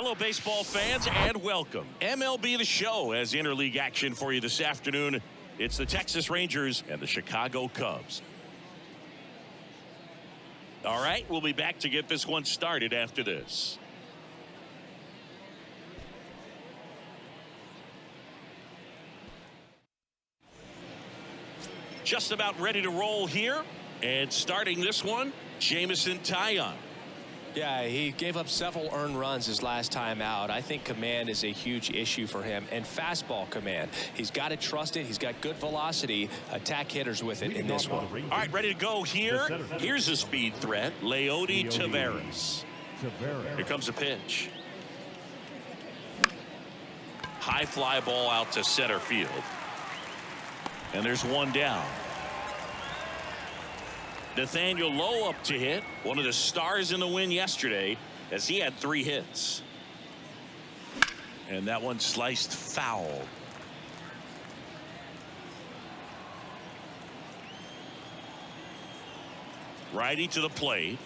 Hello, baseball fans, and welcome. MLB The Show has interleague action for you this afternoon. It's the Texas Rangers and the Chicago Cubs. All right, we'll be back to get this one started after this. Just about ready to roll here. And starting this one, Jameson Taillon. Yeah, he gave up several earned runs his last time out. I think command is a huge issue for him, and fastball command. He's got to trust it. He's got good velocity. Attack hitters with it in this one. All right, ready to go here. Here's a speed threat, Leody Taveras. Here comes a pitch. High fly ball out to center field. And there's one down. Nathaniel Lowe up to hit, one of the stars in the win yesterday, as he had 3 hits. And that one sliced foul. Righty to the plate.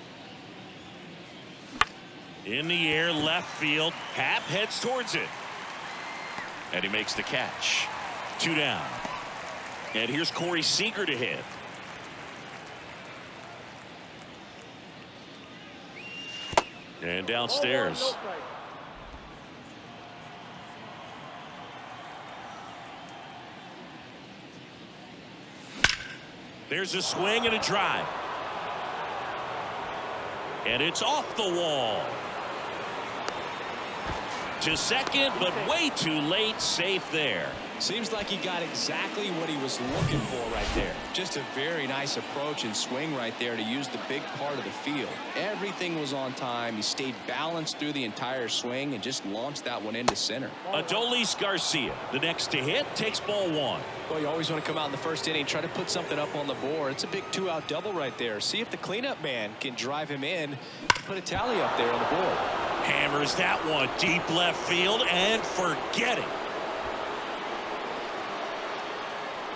In the air, left field. Happ heads towards it. And he makes the catch. 2 down. And here's Corey Seager to hit. And downstairs. There's a swing and a drive. And it's off the wall. To second, but way too late. Safe there. Seems like he got exactly what he was looking for right there. Just a very nice approach and swing right there to use the big part of the field. Everything was on time. He stayed balanced through the entire swing and just launched that one into center. Adolis Garcia, the next to hit, takes ball 1. Well, you always want to come out in the first inning, try to put something up on the board. It's a big 2-out double right there. See if the cleanup man can drive him in, put a tally up there on the board. Hammers that one deep left field and forget it.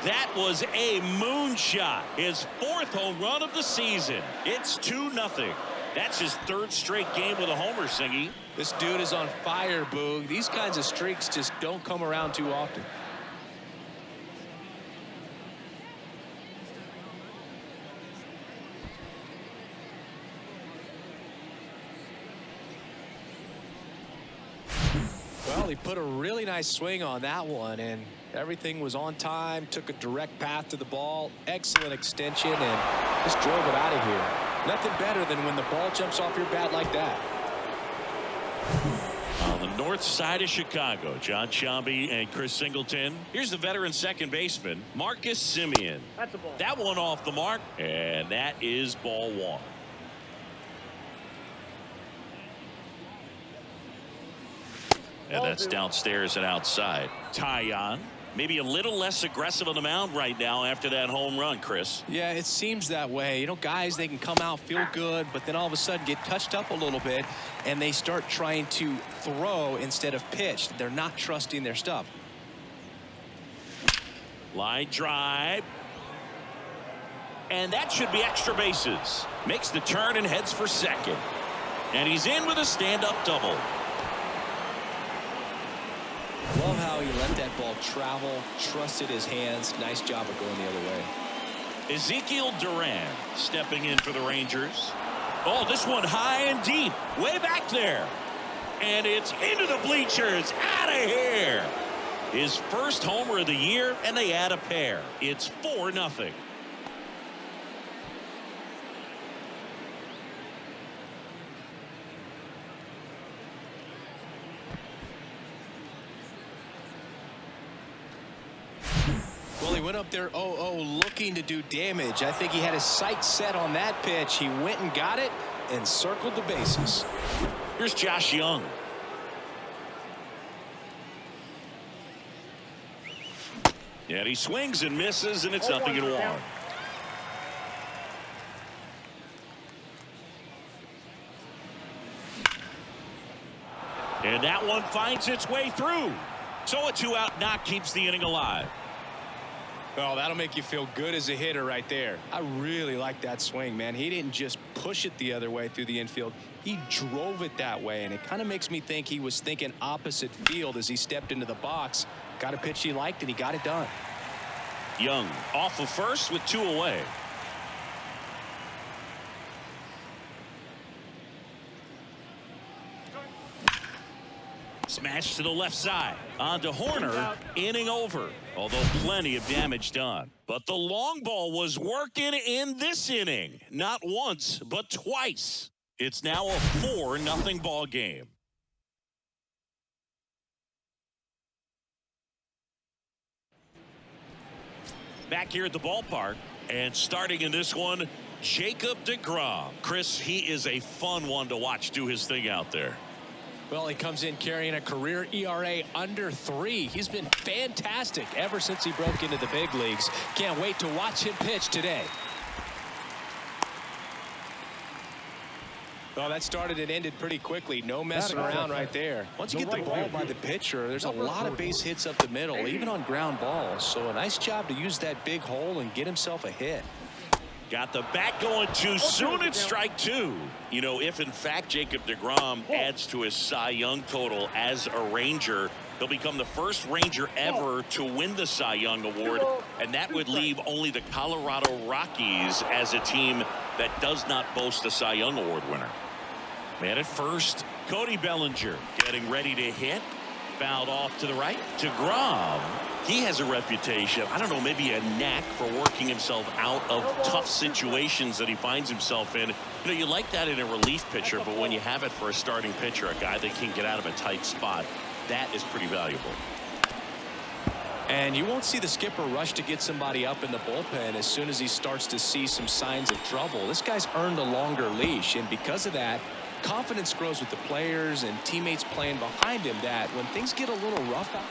That was a moonshot. His 4th home run of the season. It's 2-0. That's his 3rd straight game with a homer, Singy. This dude is on fire, Boog. These kinds of streaks just don't come around too often. Well, he put a really nice swing on that one, and everything was on time, took a direct path to the ball, excellent extension, and just drove it out of here. Nothing better than when the ball jumps off your bat like that. On the north side of Chicago, John Sciambi and Chris Singleton. Here's the veteran second baseman, Marcus Semien. That's a ball. That one off the mark, and that is ball 1. And that's downstairs and outside. Taillon, maybe a little less aggressive on the mound right now after that home run, Chris. Yeah, it seems that way. You know, guys, they can come out, feel good, but then all of a sudden get touched up a little bit, and they start trying to throw instead of pitch. They're not trusting their stuff. Line drive. And that should be extra bases. Makes the turn and heads for second. And he's in with a stand-up double. Love how he let that ball travel, trusted his hands. Nice job of going the other way. Ezequiel Duran stepping in for the Rangers. Oh, this one high and deep, way back there. And it's into the bleachers, out of here. His first homer of the year, and they add a pair. It's 4-0. Well, he went up there 0-0 looking to do damage. I think he had his sights set on that pitch. He went and got it and circled the bases. Here's Josh Young. And he swings and misses, and it's 0-1. And that one finds its way through. So a 2-out knock keeps the inning alive. Oh, that'll make you feel good as a hitter right there. I really like that swing, man. He didn't just push it the other way through the infield. He drove it that way, and it kind of makes me think he was thinking opposite field as he stepped into the box. Got a pitch he liked, and he got it done. Young off of first with 2 away. Smash to the left side. On to Horner. Inning over. Although plenty of damage done. But the long ball was working in this inning. Not once, but twice. It's now a 4-0 ball game. Back here at the ballpark. And starting in this one, Jacob deGrom. Chris, he is a fun one to watch do his thing out there. Well, he comes in carrying a career ERA under 3. He's been fantastic ever since he broke into the big leagues. Can't wait to watch him pitch today. Well, that started and ended pretty quickly. No messing around right there. Once you get the ball by the pitcher, there's a lot of base hits up the middle, even on ground balls. So a nice job to use that big hole and get himself a hit. Got the bat going too soon. It's strike 2. You know, if in fact Jacob deGrom adds to his Cy Young total as a Ranger, he'll become the first Ranger ever to win the Cy Young Award, and that would leave only the Colorado Rockies as a team that does not boast a Cy Young Award winner. Man at first, Cody Bellinger getting ready to hit. Fouled off to the right. deGrom, he has a reputation, I don't know, maybe a knack for working himself out of tough situations that he finds himself in. You know, you like that in a relief pitcher, but when you have it for a starting pitcher, a guy that can get out of a tight spot, that is pretty valuable. And you won't see the skipper rush to get somebody up in the bullpen as soon as he starts to see some signs of trouble. This guy's earned a longer leash, and because of that, confidence grows with the players and teammates playing behind him that when things get a little rough out.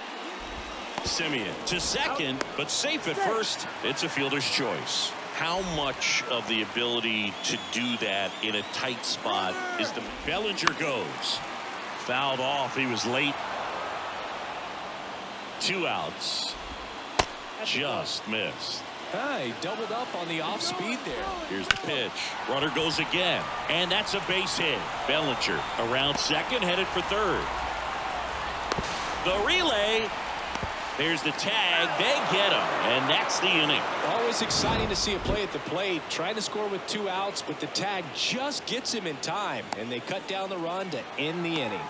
Semien to second, but safe at first. It's a fielder's choice. How much of the ability to do that in a tight spot is the Bellinger goes. Fouled off. He was late. 2 outs. Just missed. He doubled up on the off speed there. Here's the pitch. Runner goes again. And that's a base hit. Bellinger around second, headed for third. The relay. There's the tag. They get him. And that's the inning. Always exciting to see a play at the plate. Trying to score with 2 outs, but the tag just gets him in time. And they cut down the run to end the inning.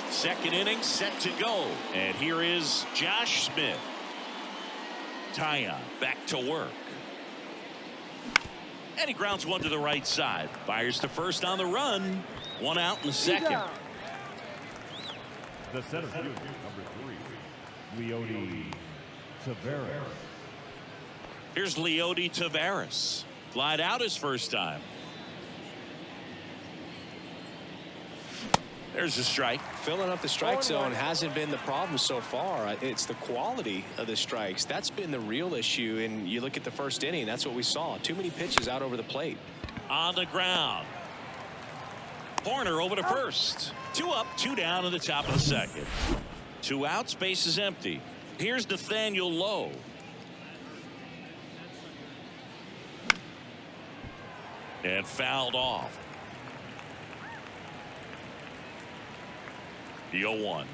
Second inning set to go. And here is Josh Smith. Taillon back to work. And he grounds one to the right side. Fires to first on the run. 1 out in the second. The center fielder, number 3, Leody Taveras. Here's Leody Taveras. Flied out his first time. There's a strike. Filling up the strike zone hasn't been the problem so far. It's the quality of the strikes. That's been the real issue. And you look at the first inning, that's what we saw. Too many pitches out over the plate. On the ground. Horner over to first. 2 up, 2 down in the top of the second. 2 outs, base is empty. Here's Nathaniel Lowe. And fouled off. The 0-1.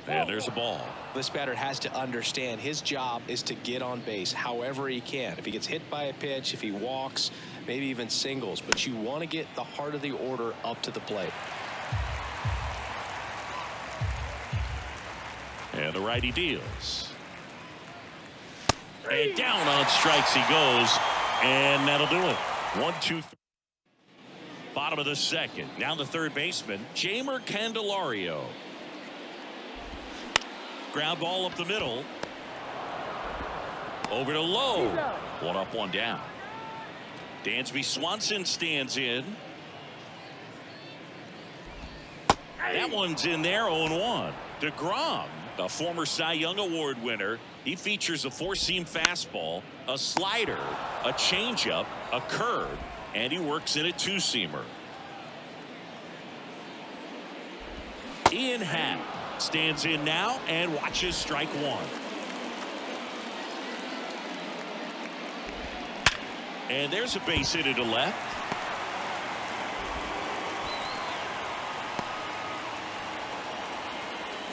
And there's a ball. This batter has to understand his job is to get on base however he can. If he gets hit by a pitch, if he walks, maybe even singles. But you want to get the heart of the order up to the plate. And the righty deals. And down on strikes he goes. And that'll do it. 1-2-3. Bottom of the second. Now the third baseman, Jeimer Candelario. Ground ball up the middle. Over to Lowe. 1 up, 1 down. Dansby Swanson stands in. That one's in there, 0-1. deGrom, a former Cy Young Award winner. He features a 4-seam fastball, a slider, a changeup, a curve, And he works in a two-seamer. Happ stands in now and watches strike one. And there's a base hit to left.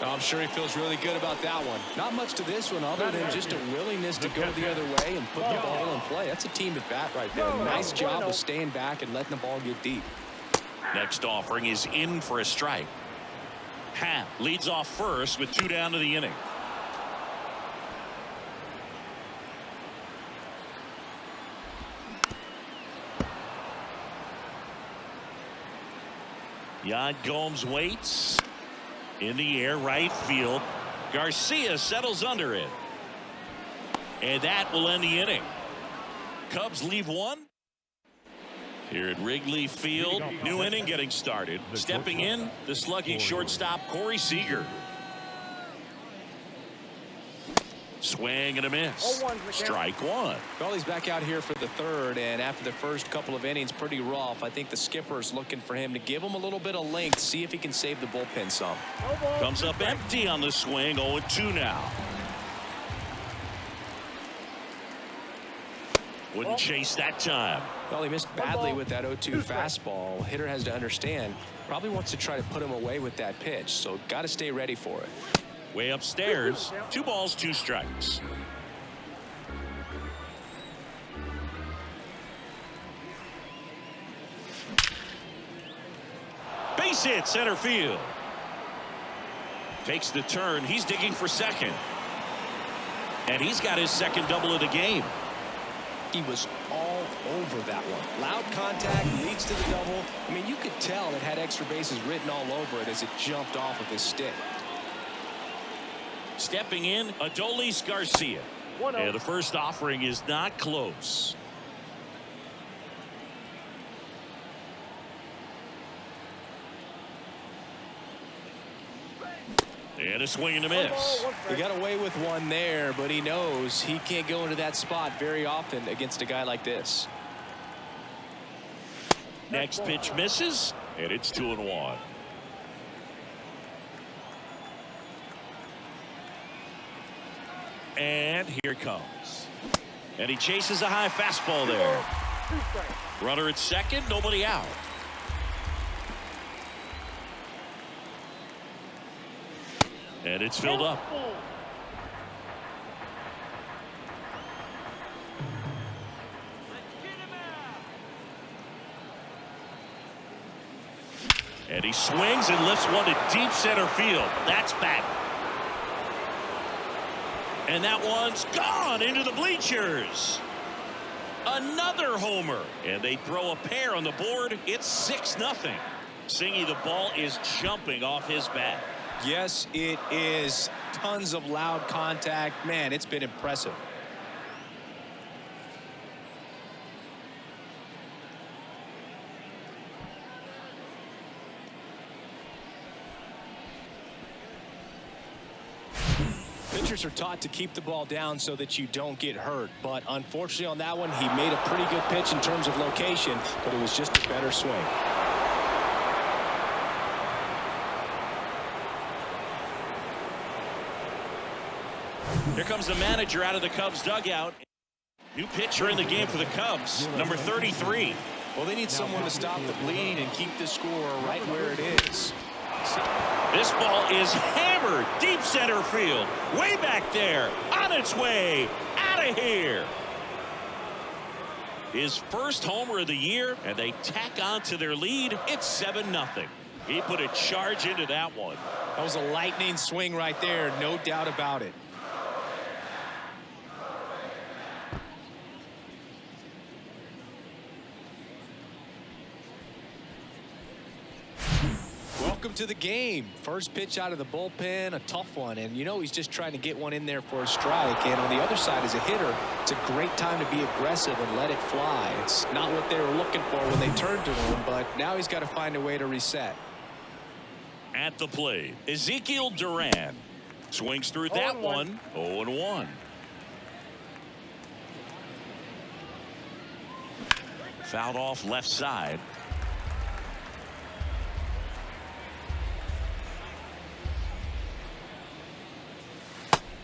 I'm sure he feels really good about that one. Not much to this one other than just a willingness to go the other way and put the ball in play. That's a team at bat right there. Nice job of staying back and letting the ball get deep. Next offering is in for a strike. Happ leads off first with 2 down to the inning. Yan Gomes waits. In the air, right field. Garcia settles under it. And that will end the inning. Cubs leave one. Here at Wrigley Field, new inning getting started. Stepping in, the slugging shortstop, Corey Seager. Swing and a miss. Strike one. Well, he's back out here for the third, and after the first couple of innings, pretty rough. I think the skipper's looking for him to give him a little bit of length, see if he can save the bullpen some. Comes up empty on the swing, 0-2 now. Wouldn't chase that time. Well, he missed badly with that 0-2 fastball. Hitter has to understand, probably wants to try to put him away with that pitch, so got to stay ready for it. Way upstairs, 2 balls, 2 strikes. Base hit center field. Takes the turn. He's digging for second. And he's got his second double of the game. He was all over that one. Loud contact leads to the double. I mean, you could tell it had extra bases written all over it as it jumped off of his stick. Stepping in, Adolis Garcia. And the first offering is not close. And a swing and a miss. He got away with one there, but he knows he can't go into that spot very often against a guy like this. Next pitch misses, and it's 2-1. And here it comes. And he chases a high fastball there. Runner at second, nobody out. And it's filled up. And he swings and lifts one to deep center field. That's back. And that one's gone into the bleachers. Another homer. And they throw a pair on the board. It's 6-0. Singy, the ball is jumping off his bat. Yes, it is. Tons of loud contact. Man, it's been impressive. Pitchers are taught to keep the ball down so that you don't get hurt. But unfortunately on that one, he made a pretty good pitch in terms of location, but it was just a better swing. Here comes the manager out of the Cubs dugout. New pitcher in the game for the Cubs, number 33. Well, they need someone to stop the bleeding and keep the score right where it is. This ball is hammered deep center field. Way back there. On its way. Out of here. His first homer of the year, and they tack on to their lead. It's 7-0. He put a charge into that one. That was a lightning swing right there. No doubt about it. Welcome to the game. First pitch out of the bullpen, a tough one, and you know he's just trying to get one in there for a strike. And on the other side, as a hitter, it's a great time to be aggressive and let it fly. It's not what they were looking for when they turned to him, but now he's got to find a way to reset. At the plate, Ezequiel Duran swings through that one. 0-1. Fouled off left side.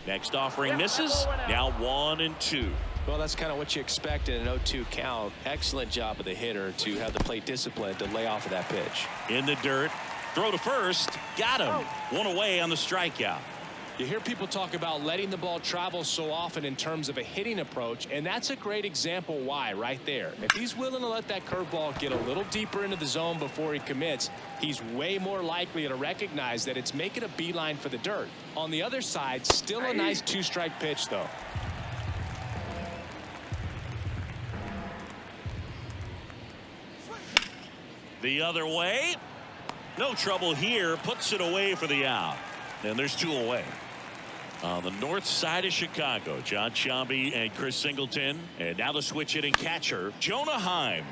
Next offering misses. Now 1-2. Well, that's kind of what you expect in an 0-2 count. Excellent job of the hitter to have the plate discipline to lay off of that pitch. In the dirt. Throw to first. Got him. One away on the strikeout. You hear people talk about letting the ball travel so often in terms of a hitting approach, and that's a great example why right there. If he's willing to let that curveball get a little deeper into the zone before he commits, he's way more likely to recognize that it's making a beeline for the dirt. On the other side, still a nice two-strike pitch, though. The other way. No trouble here. Puts it away for the out. And there's 2 away. On the north side of Chicago, John Sciambi and Chris Singleton. And now the switch hitting catcher, Jonah Heim.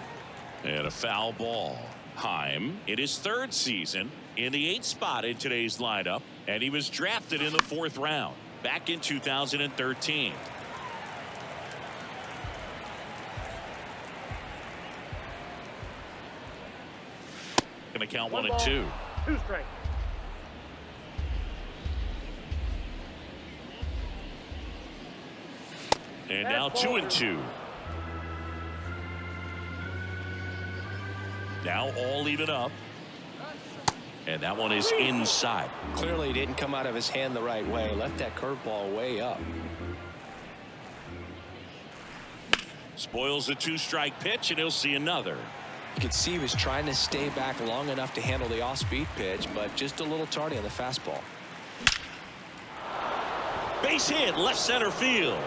And a foul ball. Heim in his 3rd season in the 8th spot in today's lineup. And he was drafted in the 4th round back in 2013. Going to count 1-2. 2 strikes. And now 2-2. Now all even up. And that one is inside. Clearly didn't come out of his hand the right way. Left that curveball way up. Spoils the 2-strike pitch, and he'll see another. You could see he was trying to stay back long enough to handle the off-speed pitch, but just a little tardy on the fastball. Base hit, left center field.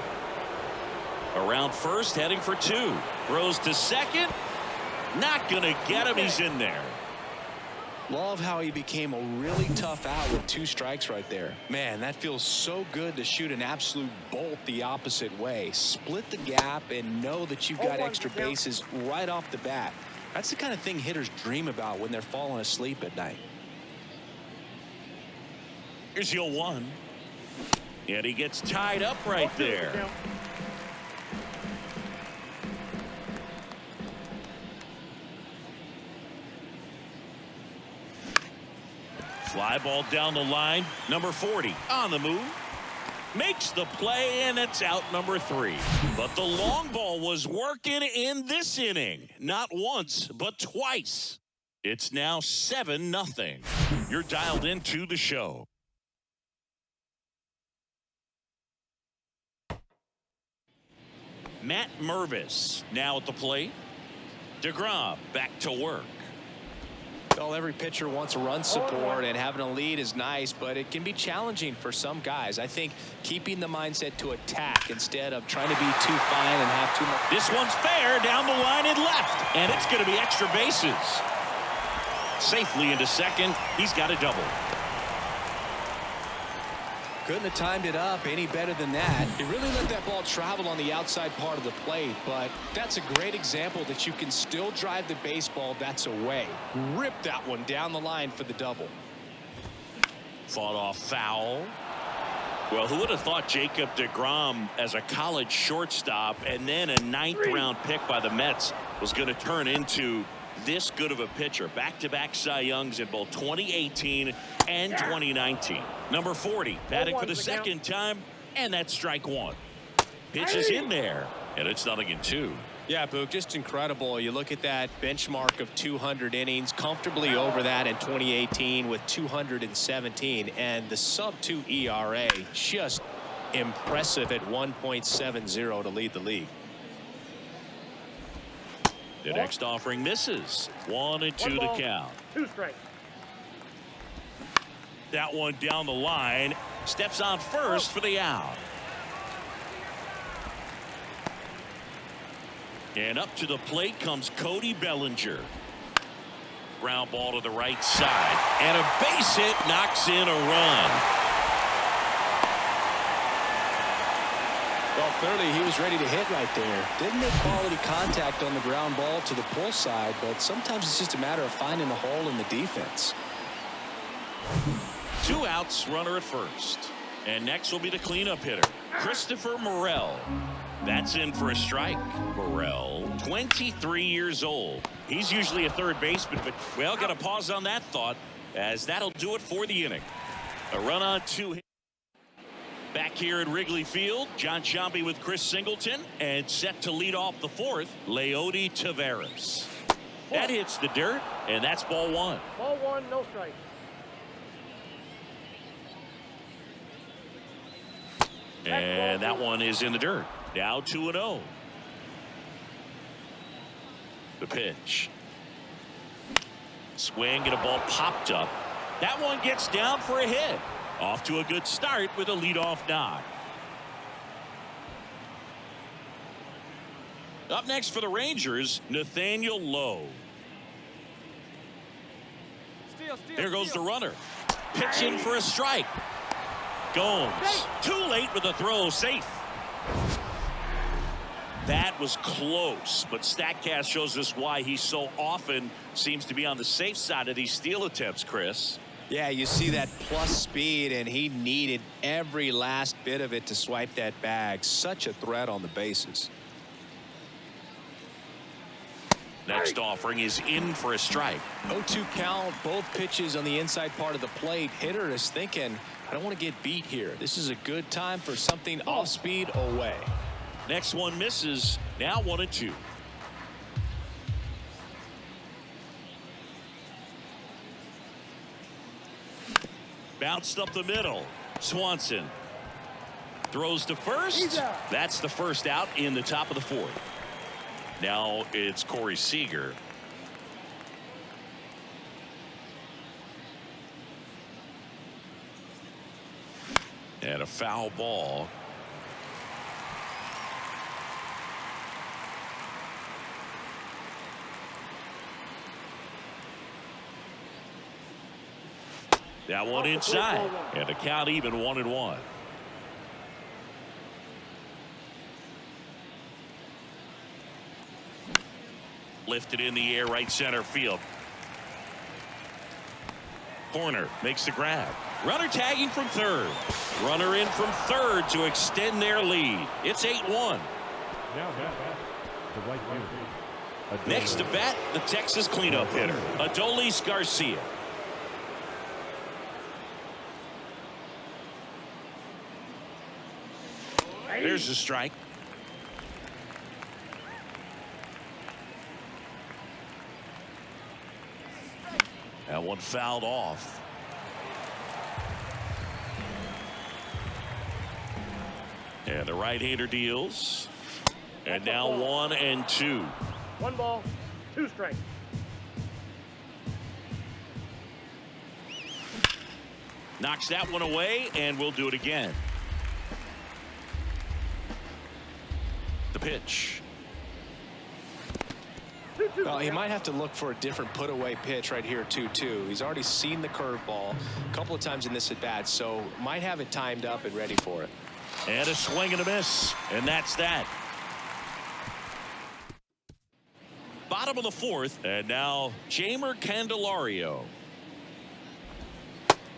Around first, heading for 2. Throws to second. Not going to get him. He's in there. Love how he became a really tough out with 2 strikes right there. Man, that feels so good to shoot an absolute bolt the opposite way. Split the gap and know that you've got extra bases right off the bat. That's the kind of thing hitters dream about when they're falling asleep at night. Here's 0-1. And he gets tied up right there. Fly ball down the line. Number 40 on the move. Makes the play, and it's out number 3. But the long ball was working in this inning. Not once, but twice. It's now 7-0. You're dialed into the show. Matt Mervis now at the plate. DeGrom back to work. Well, every pitcher wants run support, and having a lead is nice, but it can be challenging for some guys. I think keeping the mindset to attack instead of trying to be too fine and have too much. This one's fair down the line and left, and it's going to be extra bases. Safely into second. He's got a double. Couldn't have timed it up any better than that. He really let that ball travel on the outside part of the plate, but that's a great example that you can still drive the baseball that's away. Rip that one down the line for the double. Fought off foul. Well, who would have thought Jacob DeGrom as a college shortstop and then a 9th round pick by the Mets was going to turn into this good of a pitcher. Back-to-back Cy Youngs in both 2018 and 2019. Number 40 batting for the 2nd time, and that's strike 1. Pitch is in there, and it's 0-2. Yeah, Boog, just incredible. You look at that benchmark of 200 innings, comfortably over that in 2018 with 217, and the sub-2 ERA just impressive at 1.70 to lead the league. The next offering misses. 1-2 to count. 2 strikes. That one down the line. Steps on first for the out. And up to the plate comes Cody Bellinger. Ground ball to the right side. And a base hit knocks in a run. Well, clearly he was ready to hit right there. Didn't make quality contact on the ground ball to the pull side, but sometimes it's just a matter of finding a hole in the defense. 2 outs, runner at first. And next will be the cleanup hitter, Christopher Morel. That's in for a strike. Morel, 23 years old. He's usually a third baseman, but, well, got to pause on that thought, as that'll do it for the inning. A run on 2 hits. Back here at Wrigley Field, John Sciambi with Chris Singleton, and set to lead off the 4th, Leody Taveras. That hits the dirt, and that's ball 1. Ball 1, no strike. And that one is in the dirt. Now 2-0. The pitch. Swing and a ball popped up. That one gets down for a hit. Off to a good start with a leadoff knock. Up next for the Rangers, Nathaniel Lowe. There goes the runner. Pitch in for a strike. Gomes, too late with the throw, safe. That was close, but StatCast shows us why he so often seems to be on the safe side of these steal attempts, Chris. Yeah, you see that plus speed, and he needed every last bit of it to swipe that bag. Such a threat on the bases. Next offering is in for a strike. 0-2 count, both pitches on the inside part of the plate. Hitter is thinking, I don't want to get beat here. This is a good time for something off speed away. Next one misses. Now 1-2. Bounced up the middle. Swanson throws to first. That's the first out in the top of the 4th. Now it's Corey Seager. And a foul ball. That one inside, and the count even 1-1. Lifted in the air, right center field. Corner makes the grab. Runner tagging from third. Runner in from third to extend their lead. It's 8-1. Now bat, the right fielder. Next to bat, the Texas cleanup hitter, Adolis Garcia. There's a strike. That one fouled off. And the right-hander deals. And now 1-2. 1 ball, 2 strikes. Knocks that one away, and we'll do it again. The pitch. Well, he might have to look for a different put-away pitch right here, 2-2. He's already seen the curveball a couple of times in this at-bat, so might have it timed up and ready for it. And a swing and a miss, and that's that. Bottom of the 4th, and now Jeimer Candelario.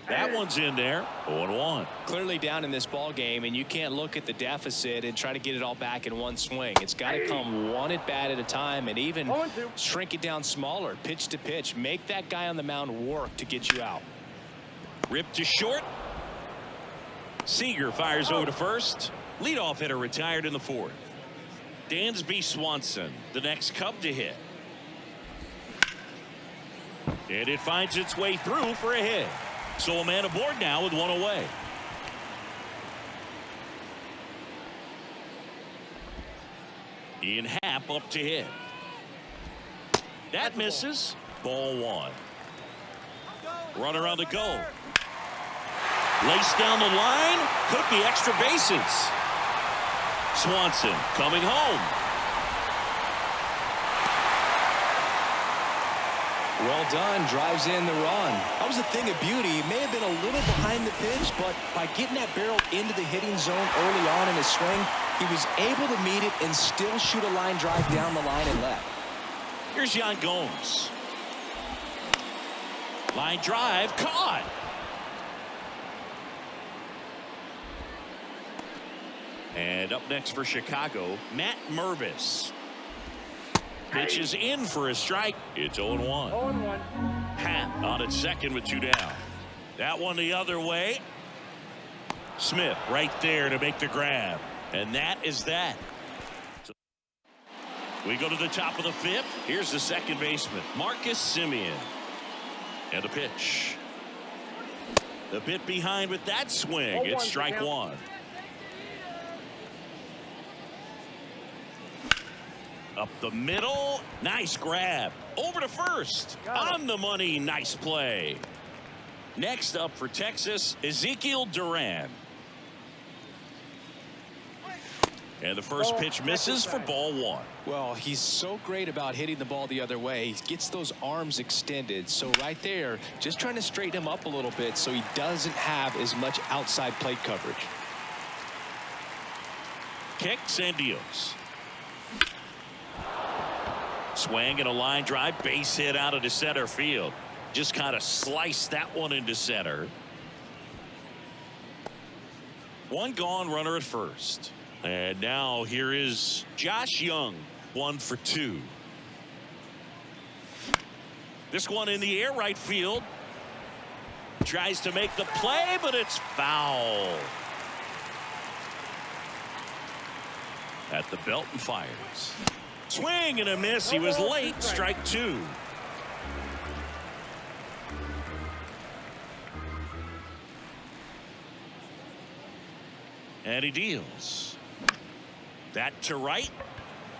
That one's in there. 0-1. Clearly down in this ball game, and you can't look at the deficit and try to get it all back in one swing. It's got to come one at bat at a time, and even shrink it down smaller, pitch to pitch. Make that guy on the mound work to get you out. Ripped to short. Seager fires over to first. Leadoff hitter retired in the 4th. Dansby Swanson, the next Cub to hit. And it finds its way through for a hit. So a man aboard now with 1 away. Ian Happ up to hit. That misses. Ball 1. Runner on the go. Laced down the line. Could be extra bases. Swanson coming home. Well done. Drives in the run. That was a thing of beauty. He may have been a little behind the pitch, but by getting that barrel into the hitting zone early on in his swing, he was able to meet it and still shoot a line drive down the line and left. Here's Yan Gomes. Line drive caught. And up next for Chicago, Matt Mervis. Pitch is in for a strike. It's 0-1. 0-1. Happ on at second with 2 down. That one the other way. Smith right there to make the grab. And that is that. We go to the top of the 5th. Here's the second baseman, Marcus Semien. And the pitch. The bit behind with that swing. It's strike 1. Up the middle. Nice grab. Over to first. On the money. Nice play. Next up for Texas, Ezequiel Duran. And the first pitch misses for ball 1. Well, he's so great about hitting the ball the other way. He gets those arms extended. So right there, just trying to straighten him up a little bit so he doesn't have as much outside plate coverage. Kicks and deals. Swing and a line drive, base hit out into center field. Just kind of sliced that one into center. One gone, runner at first. And now here is Josh Young, 1 for 2. This one in the air, right field. Tries to make the play, but it's foul. At the belt and fires. Swing and a miss. He was late. Strike 2. And he deals. That to right.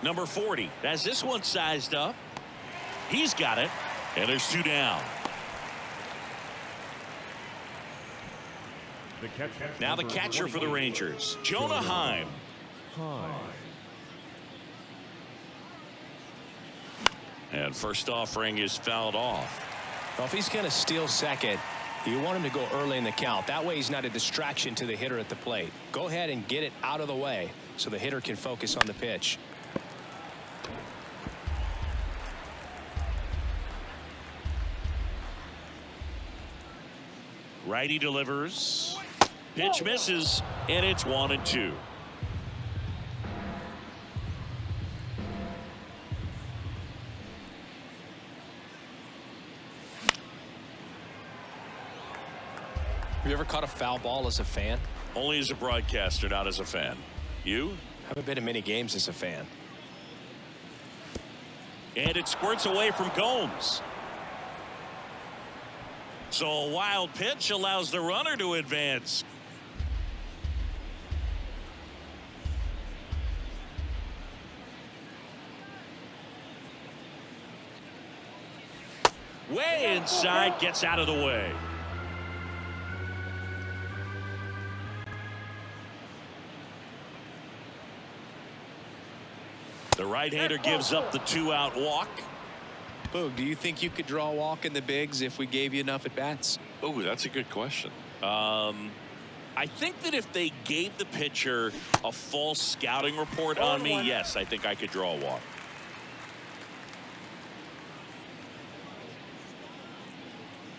Number 40. As this one sized up. He's got it. And there's 2 down. Now the catcher for the Rangers, Jonah Heim. And first offering is fouled off. Well, if he's going to steal second, you want him to go early in the count. That way he's not a distraction to the hitter at the plate. Go ahead and get it out of the way so the hitter can focus on the pitch. Righty delivers. Pitch misses, and it's 1-2. Have you ever caught a foul ball as a fan? Only as a broadcaster, not as a fan. You? Haven't been to many games as a fan. And it squirts away from Gomes. So a wild pitch allows the runner to advance. Way inside, gets out of the way. The right-hander gives up the 2-out walk. Boog, do you think you could draw a walk in the bigs if we gave you enough at-bats? Oh, that's a good question. I think that if they gave the pitcher a full scouting report on me, yes, I think I could draw a walk.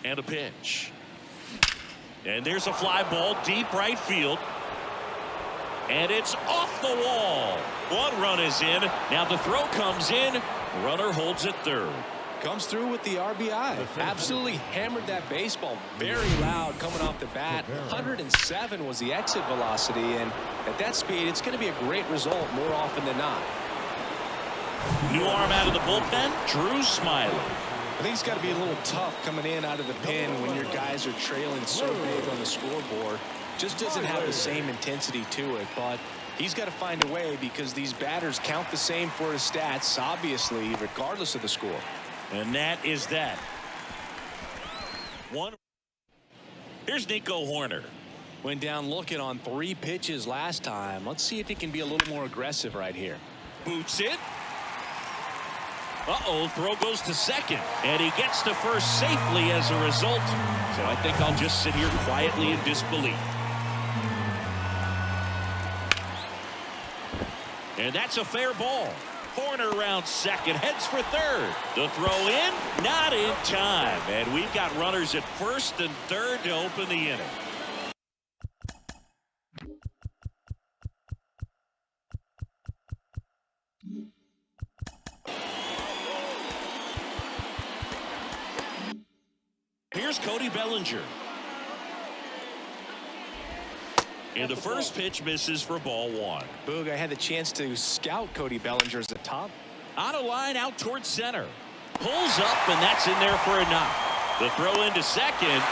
And a pitch. And there's a fly ball deep right field. And it's off the wall. 1 run is in. Now the throw comes in. Runner holds it third. Comes through with the RBI. Absolutely hammered that baseball. Very loud coming off the bat. 107 was the exit velocity. And at that speed, it's going to be a great result more often than not. New arm out of the bullpen. Drew Smiley. I think it's got to be a little tough coming in out of the pen when your guys are trailing so big on the scoreboard. Just doesn't have the same intensity to it, but he's got to find a way because these batters count the same for his stats, obviously, regardless of the score. And that is that. Here's Nico Horner. Went down looking on 3 pitches last time. Let's see if he can be a little more aggressive right here. Boots it. Uh-oh, throw goes to second. And he gets to first safely as a result. So I think I'll just sit here quietly in disbelief. And that's a fair ball. Horner around second, heads for third. The throw in, not in time. And we've got runners at first and third to open the inning. Here's Cody Bellinger. And the first pitch misses for ball one. Boog, I had the chance to scout Cody Bellinger as a top. On a line out towards center. Pulls up, and that's in there for a knock. The throw into second.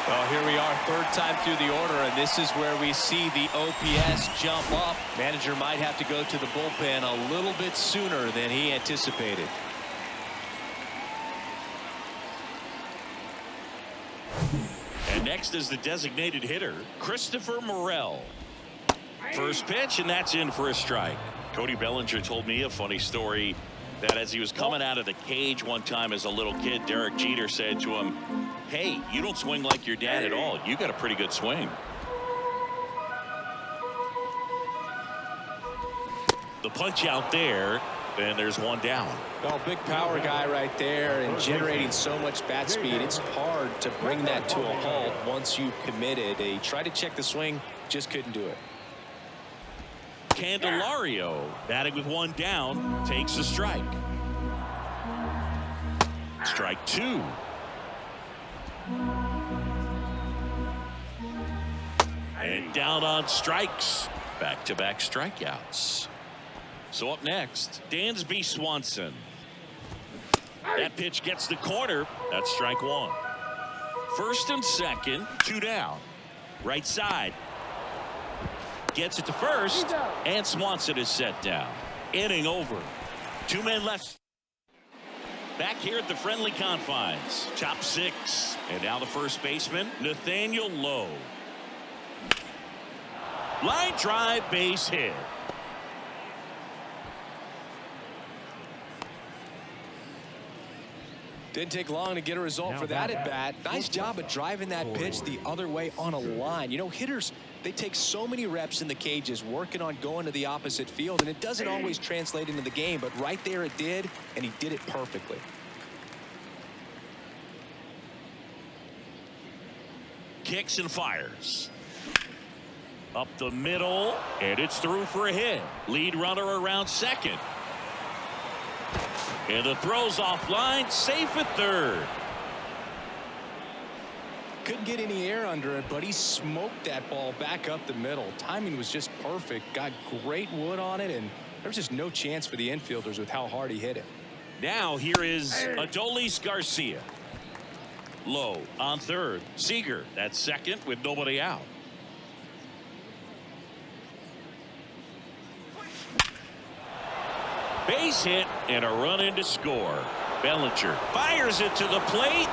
Well, here we are, third time through the order, and this is where we see the OPS jump up. Manager might have to go to the bullpen a little bit sooner than he anticipated. And next is the designated hitter, Christopher Morel. First pitch, and that's in for a strike. Cody Bellinger told me a funny story that as he was coming out of the cage one time as a little kid, Derek Jeter said to him, "Hey, you don't swing like your dad at all. You got a pretty good swing." The punch out there, and there's one down. Well, big power guy right there and generating so much bat speed. It's hard to bring that to a halt once you've committed. He tried to check the swing, just couldn't do it. Candelario, batting with one down, takes a strike. Strike two. And down on strikes. Back-to-back strikeouts. So up next, Dansby Swanson. That pitch gets the corner. That's strike one. First and second, two down. Right side. Gets it to first, and Swanson is set down. Inning over. Two men left. Back here at the friendly confines. Top six. And now the first baseman, Nathaniel Lowe. Line drive, base hit. Didn't take long to get a result for that at bat. Nice job of driving that pitch the other way on a line. You know, hitters, they take so many reps in the cages working on going to the opposite field, and it doesn't always translate into the game, but right there it did, and he did it perfectly. Kicks and fires. Up the middle, and it's through for a hit. Lead runner around second. And the throw's offline, safe at third. Couldn't get any air under it, but he smoked that ball back up the middle. Timing was just perfect. Got great wood on it, and there's just no chance for the infielders with how hard he hit it. Now here is Adolis Garcia. Low on third. Seager, that's second with nobody out. Base hit and a run in to score. Bellinger fires it to the plate.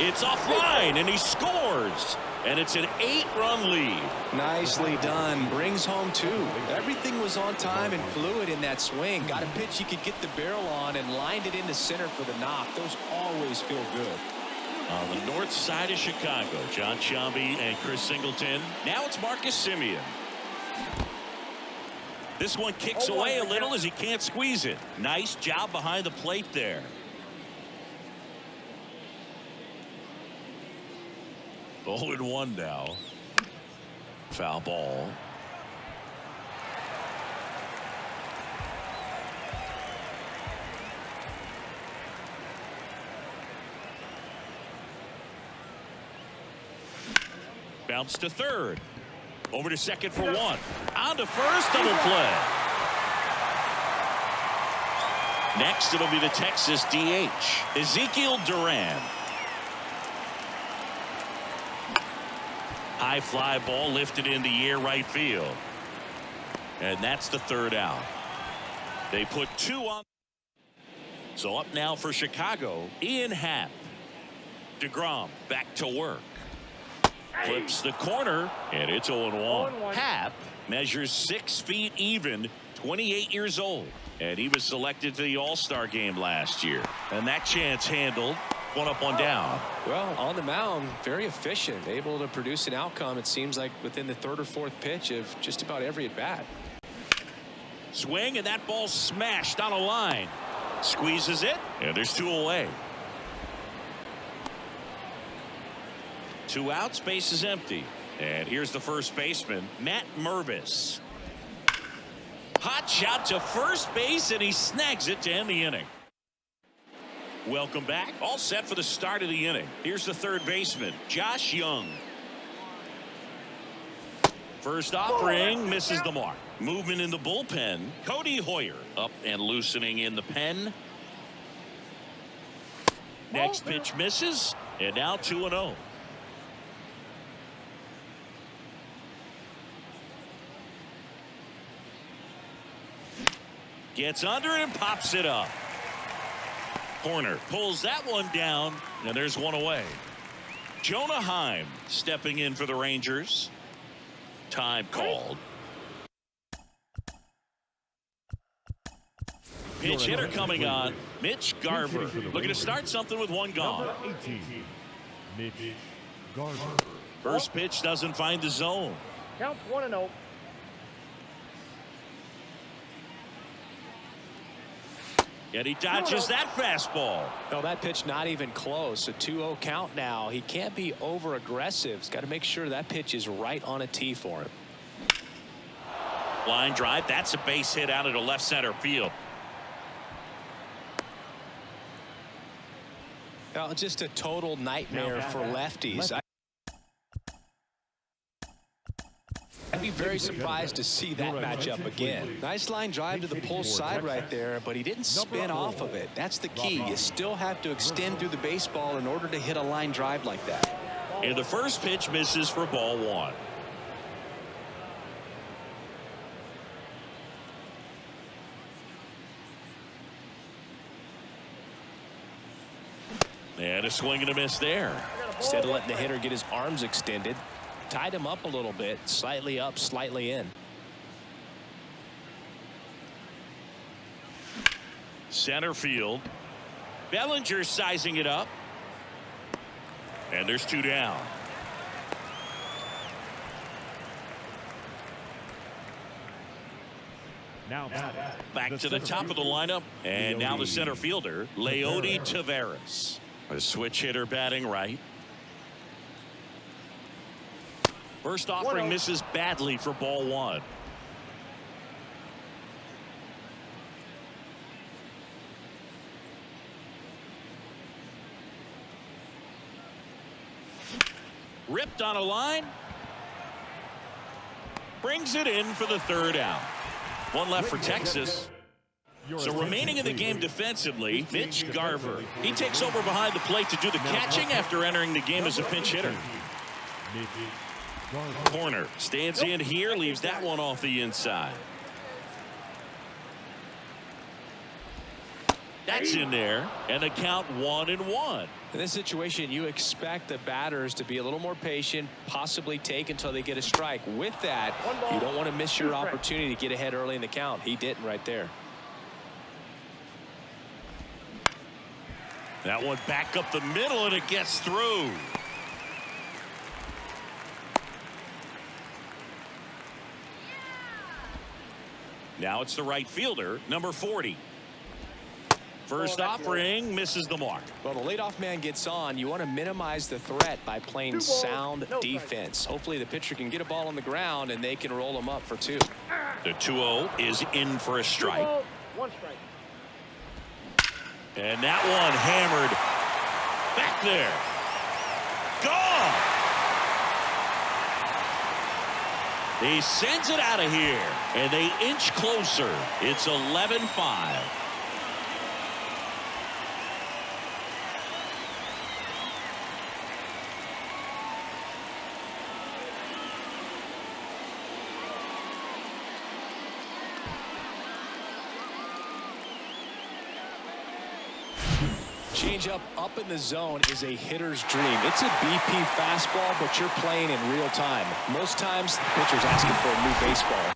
It's offline and he scores. And it's an 8-run lead. Nicely done. Brings home two. Everything was on time and fluid in that swing. Got a pitch he could get the barrel on and lined it into center for the knock. Those always feel good. On the north side of Chicago, John Sciambi and Chris Singleton. Now it's Marcus Semien. This one kicks away a little as he can't squeeze it. Nice job behind the plate there. 0-1 now. Foul ball. Bounce to third. Over to second for one. On to first, double play. Next, it'll be the Texas DH, Ezequiel Duran. High fly ball lifted in the air right field. And that's the third out. They put two on. So up now for Chicago, Ian Happ. DeGrom back to work. Flips the corner, and it's 0-1. Happ measures 6 feet even, 28 years old. And he was selected to the All-Star game last year. And that chance handled. One up, one down. Well, on the mound, very efficient. Able to produce an outcome, it seems like, within the third or fourth pitch of just about every at-bat. Swing, and that ball smashed on a line. Squeezes it, and there's 2 away. 2 outs, base is empty. And here's the first baseman, Matt Mervis. Hot shot to first base, and he snags it to end the inning. Welcome back. All set for the start of the inning. Here's the third baseman, Josh Young. First offering misses the mark. Movement in the bullpen. Cody Hoyer up and loosening in the pen. Next pitch misses, and now 2-0. Gets under it and pops it up. Corner pulls that one down, and there's one away. Jonah Heim stepping in for the Rangers. Time called. Pitch hitter coming on. Mitch Garver looking to start something with one gone. Number 18, Mitch Garver. First pitch doesn't find the zone. Counts 1-0. And he dodges that fastball. No, that pitch not even close. A 2-0 count now. He can't be over aggressive. He's got to make sure that pitch is right on a tee for him. Line drive. That's a base hit out into left center field. Well, just a total nightmare for lefties. I'd be very surprised to see that matchup again. Nice line drive to the pull side right there, but he didn't spin off of it. That's the key. You still have to extend through the baseball in order to hit a line drive like that. And the first pitch misses for ball one. And a swing and a miss there. Instead of letting the hitter get his arms extended, tied him up a little bit, slightly up, slightly in. Center field. Bellinger sizing it up. And there's two down. Now back to the top of the lineup. And now the center fielder, Leody Taveras. A switch hitter batting right. First offering misses badly for ball one. Ripped on a line. Brings it in for the third out. One left for Texas. So remaining in the game defensively, Mitch Garver. He takes over behind the plate to do the catching after entering the game as a pinch hitter. Corner stands in here, leaves that one off the inside. That's in there, and the count 1-1. In this situation, you expect the batters to be a little more patient, possibly take until they get a strike. With that, you don't want to miss your opportunity to get ahead early in the count. He didn't right there. That one back up the middle, and it gets through. Now it's the right fielder, number 40. First offering misses the mark. Well, the leadoff man gets on. You want to minimize the threat by playing sound defense. Hopefully the pitcher can get a ball on the ground and they can roll him up for two. The 2-0 is in for a strike. 1 strike. And that one hammered back there. Gone. He sends it out of here, and they inch closer. It's 11-5. Changeup up in the zone is a hitter's dream. It's a BP fastball, but you're playing in real time. Most times, the pitcher's asking for a new baseball.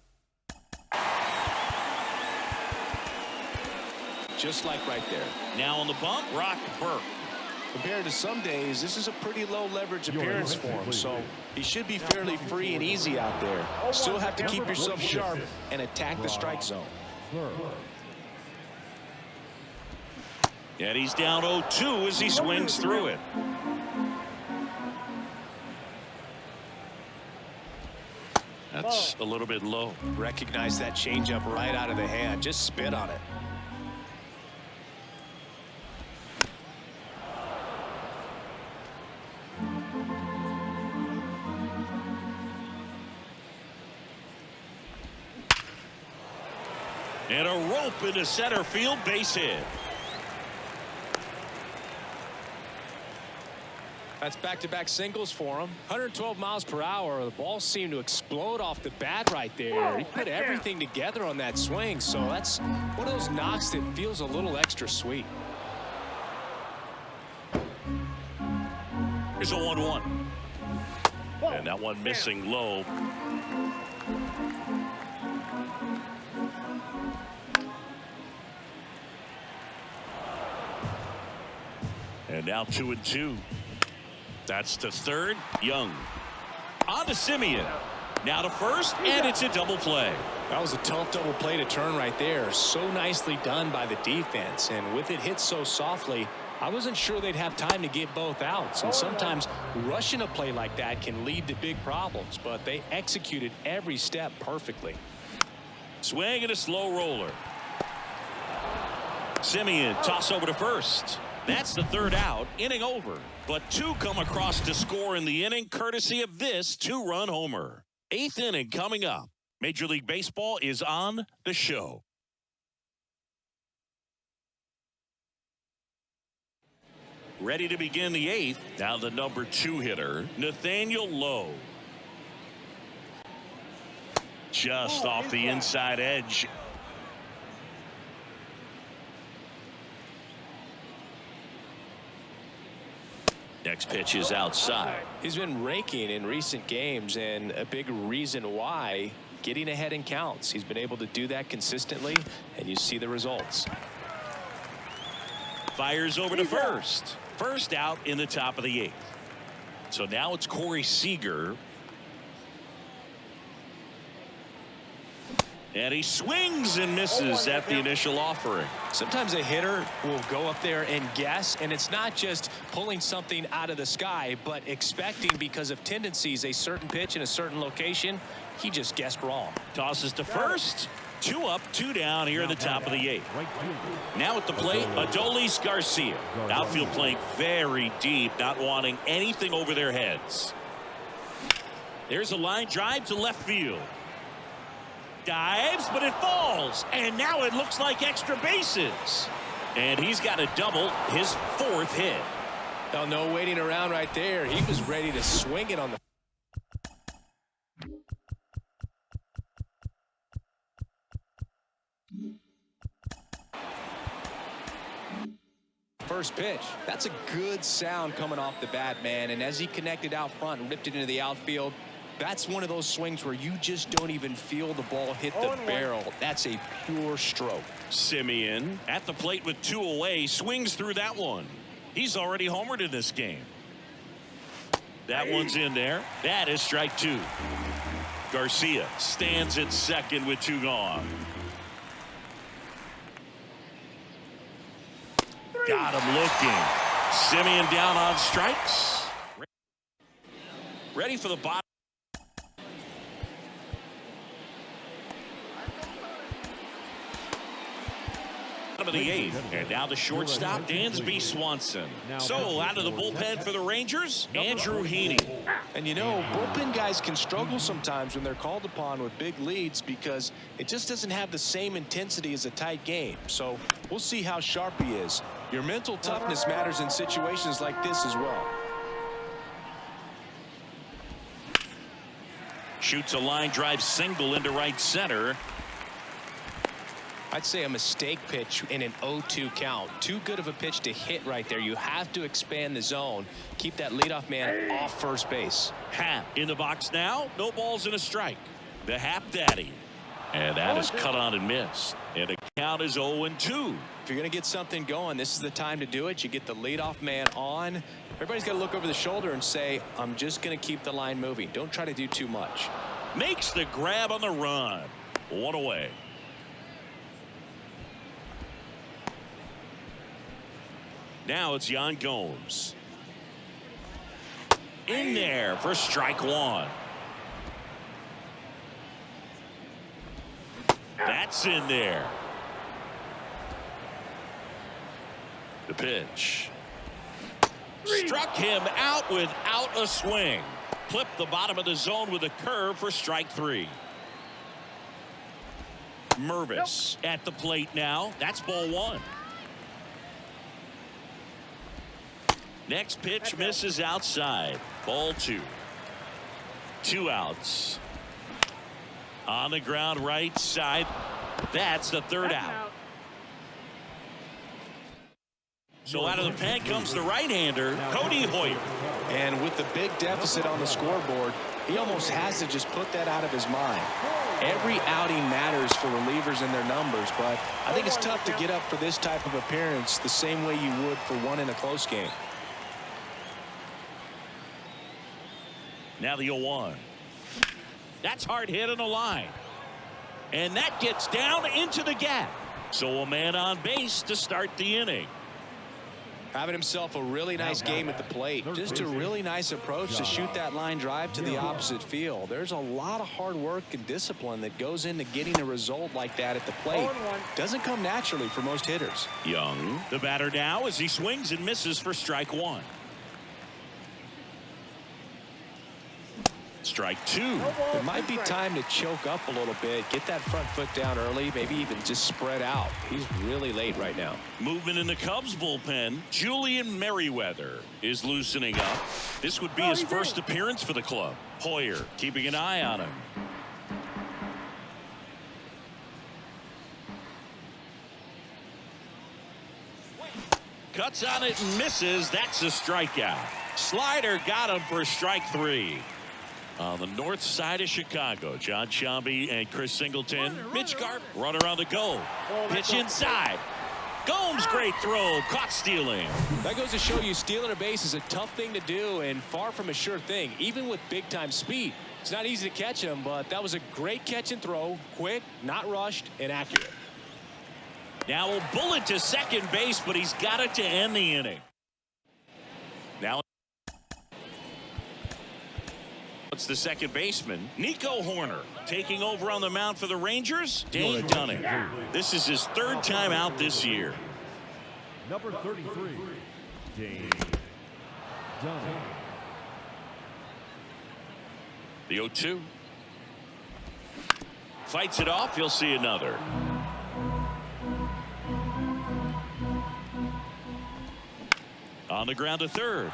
Just like right there. Now on the bump, Brock Burke. Compared to some days, this is a pretty low leverage appearance for him, so he should be fairly free and easy out there. Still have to keep yourself sharp and attack the strike zone. And he's down 0-2 as he swings through it. That's a little bit low. Recognize that changeup right out of the hand. Just spit on it. And a rope into center field, base hit. That's back-to-back singles for him. 112 miles per hour. The ball seemed to explode off the bat right there. He put everything together on that swing, so that's one of those knocks that feels a little extra sweet. Here's a 1-1. And that one missing low. And now 2-2. That's to third. Young. On to Semien. Now to first, and it's a double play. That was a tough double play to turn right there. So nicely done by the defense. And with it hit so softly, I wasn't sure they'd have time to get both outs. And sometimes rushing a play like that can lead to big problems. But they executed every step perfectly. Swing and a slow roller. Semien toss over to first. That's the third out. Inning over. But two come across to score in the inning courtesy of this two-run homer. Eighth inning coming up. Major League Baseball is on the show. Ready to begin the eighth. Now the number 2 hitter, Nathaniel Lowe. Just off the inside edge. Next pitch is outside. He's been raking in recent games, and a big reason why, getting ahead in counts. He's been able to do that consistently, and you see the results. Fires over to first. First out in the top of the eighth. So now it's Corey Seager. And he swings and misses at the initial offering. Sometimes a hitter will go up there and guess, and it's not just pulling something out of the sky, but expecting because of tendencies a certain pitch in a certain location. He just guessed wrong. Tosses to first. 2 up, 2 down here in the top of the eighth. Now at the plate, Adolis Garcia. Outfield playing very deep, not wanting anything over their heads. There's a line drive to left field. Dives, but it falls. And now it looks like extra bases. And he's got a double, his 4th hit. Oh, no waiting around right there. He was ready to swing it on the first pitch. That's a good sound coming off the bat, man. And as he connected out front and ripped it into the outfield, that's one of those swings where you just don't even feel the ball hit the barrel. That's a pure stroke. Semien at the plate with 2 away, swings through that one. He's already homered in this game. That one's in there. That is strike 2. Garcia stands at second with 2 gone. Got him looking. Semien down on strikes. Ready for the bottom of the eighth. And now the shortstop, Dansby Swanson. So out of the bullpen for the Rangers, Andrew Heaney. And you know, bullpen guys can struggle sometimes when they're called upon with big leads because it just doesn't have the same intensity as a tight game. So we'll see how sharp he is. Your mental toughness matters in situations like this as well. Shoots a line drive single into right center. I'd say a mistake pitch in an 0-2 count. Too good of a pitch to hit right there. You have to expand the zone. Keep that leadoff man off first base. Happ in the box now. No balls and a strike. The Happ daddy. And that is cut on and missed. And the count is 0-2. If you're going to get something going, this is the time to do it. You get the leadoff man on. Everybody's got to look over the shoulder and say, I'm just going to keep the line moving. Don't try to do too much. Makes the grab on the run. 1 away. Now it's Yan Gomes. In there for strike 1. That's in there. The pitch. Struck him out without a swing. Clipped the bottom of the zone with a curve for strike 3. Mervis at the plate now. That's ball one. Next pitch misses outside. Ball two. 2 outs. On the ground right side. That's the third out. So out of the pen comes the right-hander, Cody Hoyer. And with the big deficit on the scoreboard, he almost has to just put that out of his mind. Every outing matters for relievers and their numbers, but I think it's tough to get up for this type of appearance the same way you would for one in a close game. Now the 0-1. That's hard hit on the line. And that gets down into the gap. So a man on base to start the inning. Having himself a really nice game at the plate. Just a really nice approach to shoot that line drive to the opposite field. There's a lot of hard work and discipline that goes into getting a result like that at the plate. Doesn't come naturally for most hitters. Young, the batter now, as he swings and misses for strike one. Strike two. It might be time to choke up a little bit, get that front foot down early, maybe even just spread out. He's really late right now. Movement in the Cubs bullpen. Julian Merriweather is loosening up. This would be his first appearance for the club. Hoyer keeping an eye on him. Cuts on it and misses. That's a strikeout. Slider got him for strike three. On the north side of Chicago, John Sciambi and Chris Singleton. Mitch Garver, runner on the go. Pitch inside. Gomes, great throw. Caught stealing. That goes to show you stealing a base is a tough thing to do and far from a sure thing, even with big-time speed. It's not easy to catch him, but that was a great catch and throw. Quick, not rushed, and accurate. Now a bullet to second base, but he's got it to end the inning. Now it's the second baseman, Nico Horner, taking over on the mound for the Rangers. Dane Dunning. This is his third time out this year. Number 33, Dane Dunning. The 0-2. Fights it off. He'll see another. On the ground to third.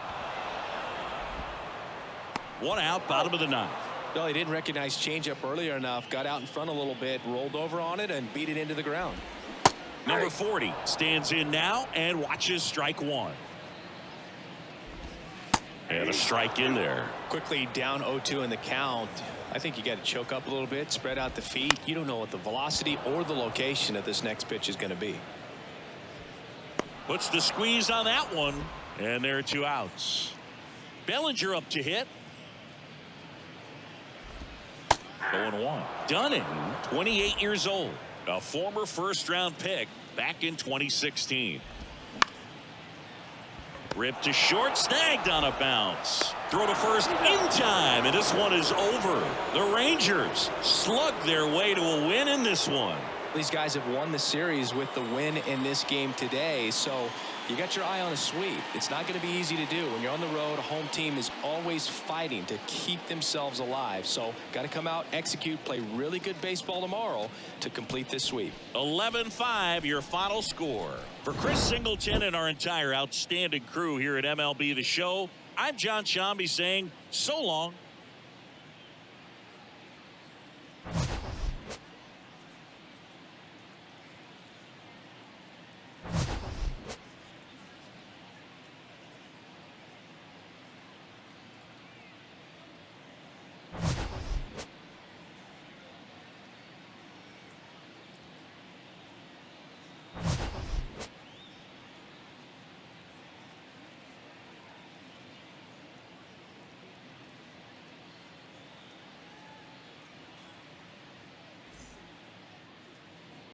1 out, bottom of the ninth. No, he didn't recognize changeup earlier enough. Got out in front a little bit, rolled over on it, and beat it into the ground. Number 40 stands in now and watches strike one. And a strike in there. Quickly down 0-2 in the count. I think you got to choke up a little bit, spread out the feet. You don't know what the velocity or the location of this next pitch is going to be. Puts the squeeze on that one, and there are 2 outs. Bellinger up to hit. 0-1. Dunning, 28 years old, a former first-round pick back in 2016. Ripped to short, snagged on a bounce. Throw to first in time, and this one is over. The Rangers slugged their way to a win in this one. These guys have won the series with the win in this game today, so you got your eye on a sweep. It's not going to be easy to do. When you're on the road, a home team is always fighting to keep themselves alive. So got to come out, execute, play really good baseball tomorrow to complete this sweep. 11-5 your final score. For Chris Singleton and our entire outstanding crew here at MLB The Show, I'm John Sciambi saying so long.